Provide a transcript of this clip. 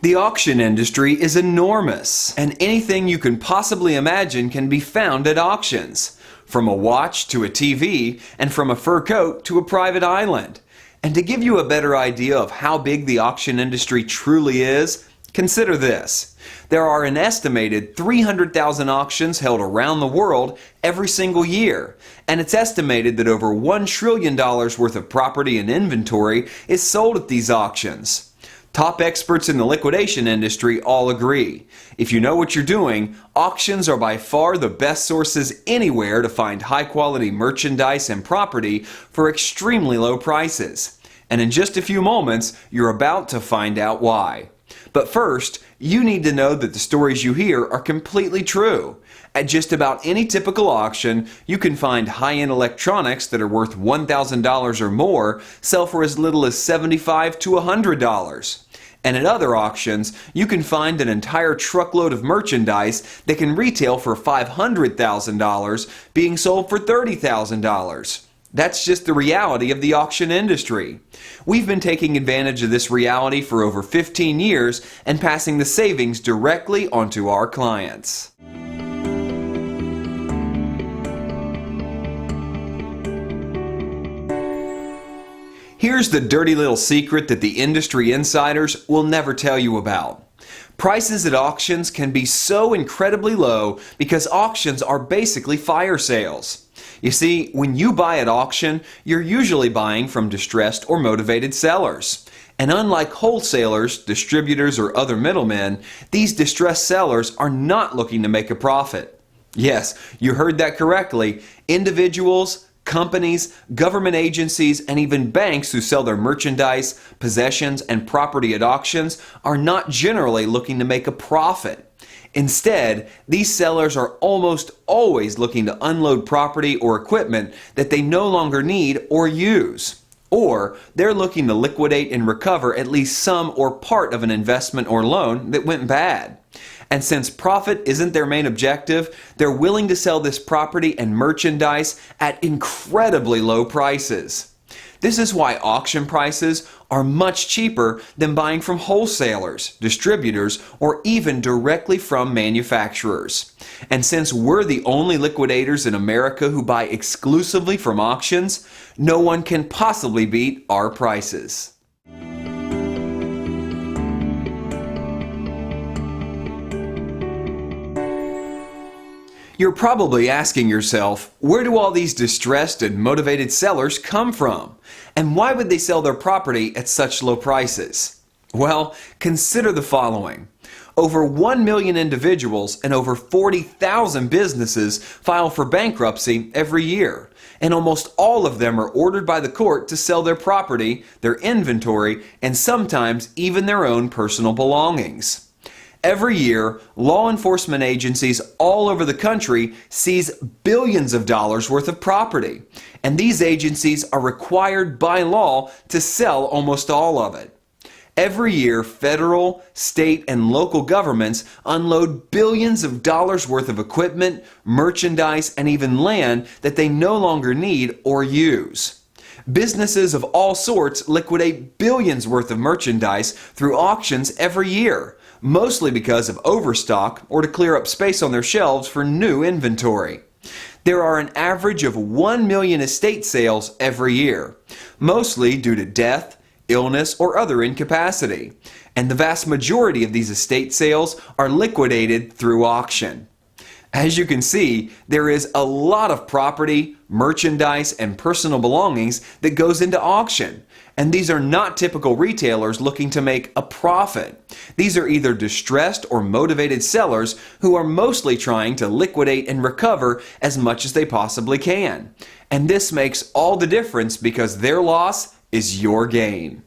The auction industry is enormous, and anything you can possibly imagine can be found at auctions. From a watch to a TV, and from a fur coat to a private island. And to give you a better idea of how big the auction industry truly is, consider this. There are an estimated 300,000 auctions held around the world every single year, and it's estimated that over $1 trillion worth of property and inventory is sold at these auctions. Top experts in the liquidation industry all agree. If you know what you're doing, auctions are by far the best sources anywhere to find high-quality merchandise and property for extremely low prices. And in just a few moments, you're about to find out why. But first, you need to know that the stories you hear are completely true. At just about any typical auction, you can find high-end electronics that are worth $1,000 or more sell for as little as $75 to $100. And at other auctions, you can find an entire truckload of merchandise that can retail for $500,000 being sold for $30,000. That's just the reality of the auction industry. We've been taking advantage of this reality for over 15 years and passing the savings directly onto our clients. Here's the dirty little secret that the industry insiders will never tell you about. Prices at auctions can be so incredibly low because auctions are basically fire sales. You see, when you buy at auction, you're usually buying from distressed or motivated sellers. And unlike wholesalers, distributors, or other middlemen, these distressed sellers are not looking to make a profit. Yes, you heard that correctly. Individuals, companies, government agencies, and even banks who sell their merchandise, possessions, and property at auctions are not generally looking to make a profit. Instead, these sellers are almost always looking to unload property or equipment that they no longer need or use. Or they're looking to liquidate and recover at least some or part of an investment or loan that went bad. And since profit isn't their main objective, they're willing to sell this property and merchandise at incredibly low prices. This is why auction prices are much cheaper than buying from wholesalers, distributors, or even directly from manufacturers. And since we're the only liquidators in America who buy exclusively from auctions, no one can possibly beat our prices. You're probably asking yourself, where do all these distressed and motivated sellers come from? And why would they sell their property at such low prices? Well, consider the following. Over 1 million individuals and over 40,000 businesses file for bankruptcy every year. And almost all of them are ordered by the court to sell their property, their inventory, and sometimes even their own personal belongings. Every year, law enforcement agencies all over the country seize billions of dollars worth of property, and these agencies are required by law to sell almost all of it. Every year, federal, state, and local governments unload billions of dollars worth of equipment, merchandise, and even land that they no longer need or use. Businesses of all sorts liquidate billions worth of merchandise through auctions every year, mostly because of overstock or to clear up space on their shelves for new inventory. There are an average of 1 million estate sales every year, mostly due to death, illness, or other incapacity. And the vast majority of these estate sales are liquidated through auction. As you can see, there is a lot of property, merchandise, and personal belongings that goes into auction. And these are not typical retailers looking to make a profit. These are either distressed or motivated sellers who are mostly trying to liquidate and recover as much as they possibly can. And this makes all the difference because their loss is your gain.